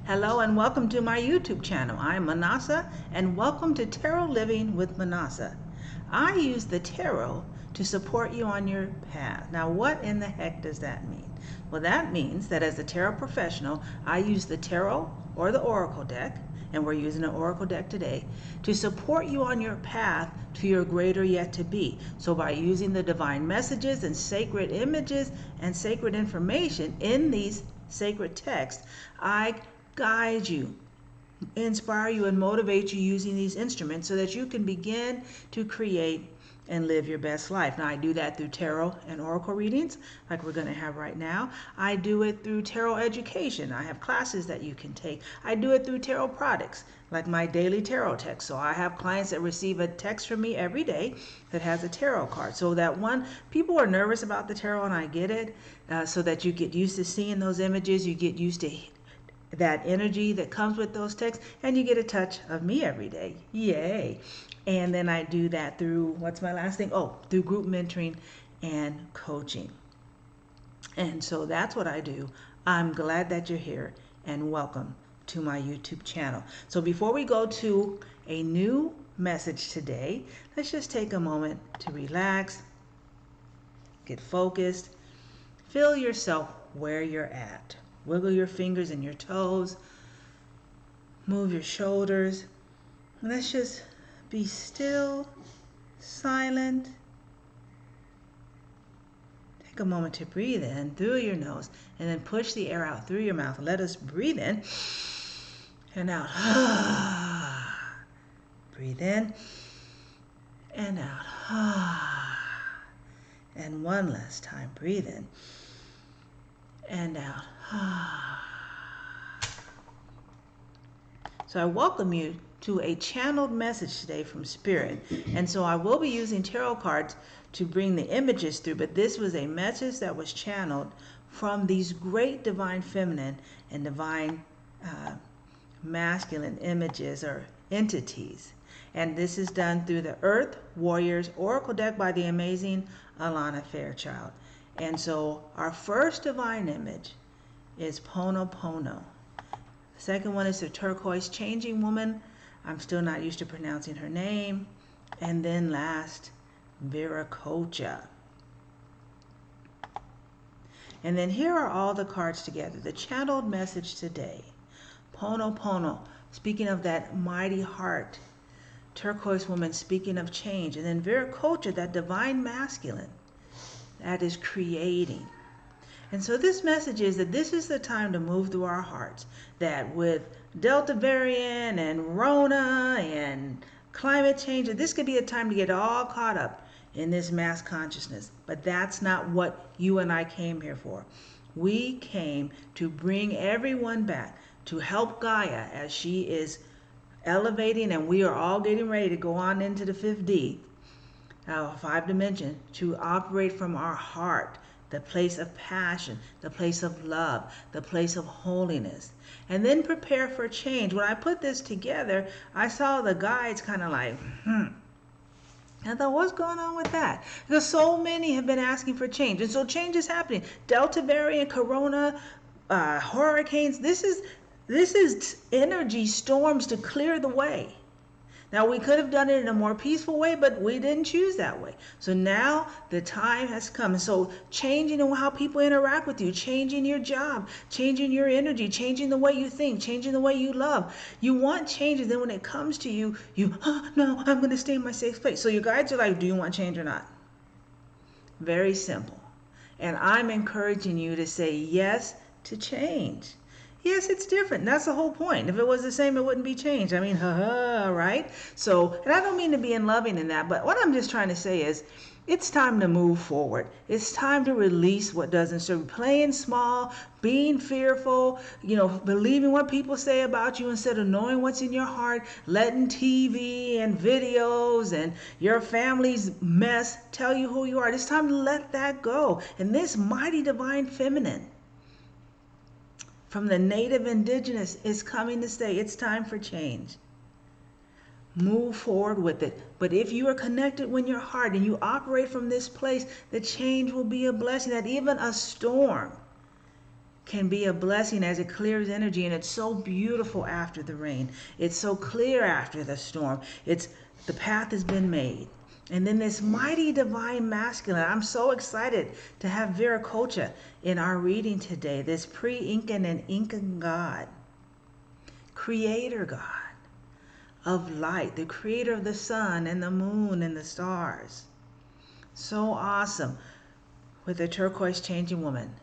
Hello and welcome to my YouTube channel. I'm Minnassa and welcome to Tarot Living with Minnassa. I use the tarot to support you on your path. Now what in the heck does that mean? Well, that means that as a tarot professional, I use the tarot or the oracle deck, and we're using an oracle deck today, to support you on your path to your greater yet to be. So by using the divine messages and sacred images and sacred information in these sacred texts, I guide you, inspire you, and motivate you using these instruments so that you can begin to create and live your best life. Now, I do that through tarot and oracle readings like we're going to have right now. I do it through tarot education. I have classes that you can take. I do it through tarot products like my daily tarot text. So I have clients that receive a text from me every day that has a tarot card. So that people are nervous about the tarot, and I get it, so that you get used to seeing those images, you get used to that energy that comes with those texts, and you get a touch of me every day. Yay. And then I do that through, what's my last thing? Oh, through group mentoring and coaching. And so that's what I do. I'm glad that you're here, and welcome to my YouTube channel. So before we go to a new message today, let's just take a moment to relax, get focused, feel yourself where you're at. Wiggle your fingers and your toes, move your shoulders. Let's just be still, silent. Take a moment to breathe in through your nose and then push the air out through your mouth. Let us breathe in and out. Breathe in and out. And one last time, breathe in and out. So I welcome you to a channeled message today from Spirit. And so I will be using tarot cards to bring the images through, but this was a message that was channeled from these great divine feminine and divine masculine images or entities. And this is done through the Earth Warriors Oracle deck by the amazing Alana Fairchild. And so our first divine image is Pono Pono. The second one is the turquoise changing woman. I'm still not used to pronouncing her name. And then last, Viracocha. And then here are all the cards together. The channeled message today. Pono Pono, speaking of that mighty heart. Turquoise woman, speaking of change. And then Viracocha, that divine masculine that is creating. And so this message is that this is the time to move through our hearts. That with Delta variant and Rona and climate change, that this could be a time to get all caught up in this mass consciousness. But that's not what you and I came here for. We came to bring everyone back, to help Gaia as she is elevating, and we are all getting ready to go on into the 5D, 5 dimension, to operate from our heart, the place of passion, the place of love, the place of holiness, and then prepare for change. When I put this together, I saw the guides kind of like, I thought, what's going on with that? Because so many have been asking for change, and so change is happening. Delta variant, Corona, hurricanes. This is energy storms to clear the way. Now, we could have done it in a more peaceful way, but we didn't choose that way. So now the time has come. And so changing how people interact with you, changing your job, changing your energy, changing the way you think, changing the way you love. You want changes. Then when it comes to you, no, I'm going to stay in my safe place. So your guides are like, do you want change or not? Very simple. And I'm encouraging you to say yes to change. Yes, it's different. That's the whole point. If it was the same, it wouldn't be changed. I mean, right? So, and I don't mean to be unloving in that, but what I'm just trying to say is it's time to move forward. It's time to release what doesn't serve. Playing small, being fearful, believing what people say about you instead of knowing what's in your heart, letting TV and videos and your family's mess tell you who you are. It's time to let that go. And this mighty divine feminine from the native indigenous is coming to stay. It's time for change. Move forward with it. But if you are connected with your heart and you operate from this place, the change will be a blessing. That even a storm can be a blessing as it clears energy, and it's so beautiful after the rain. It's so clear after the storm. It's the path has been made. And then this mighty divine masculine. I'm so excited to have Viracocha in our reading today. This pre-Incan and Incan God, creator God of light, the creator of the sun and the moon and the stars. So awesome with the turquoise changing woman.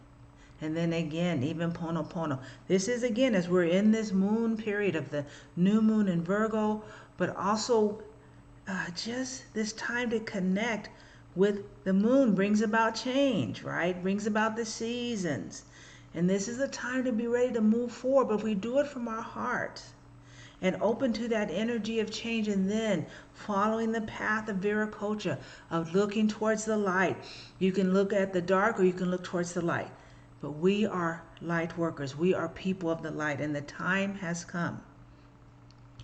And then again, even Pono. This is again as we're in this moon period of the new moon in Virgo, but also just this time to connect with the moon brings about change, right? Brings about the seasons. And this is the time to be ready to move forward, but if we do it from our heart and open to that energy of change, and then following the path of Viracocha, of looking towards the light. You can look at the dark or you can look towards the light. But we are light workers. We are people of the light, and the time has come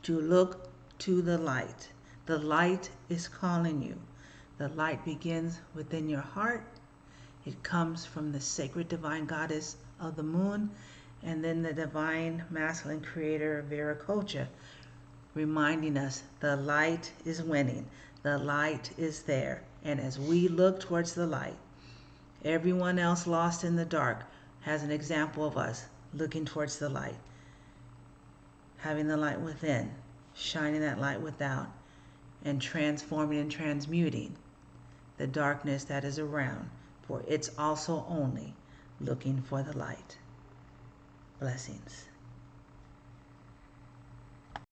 to look to the light. The light is calling you. The light begins within your heart. It comes from the sacred divine goddess of the moon, and then the divine masculine creator Viracocha, reminding us the light is winning. The light is there. And as we look towards the light, everyone else lost in the dark has an example of us looking towards the light, having the light within, shining that light without, and transforming and transmuting the darkness that is around, for it's also only looking for the light. Blessings.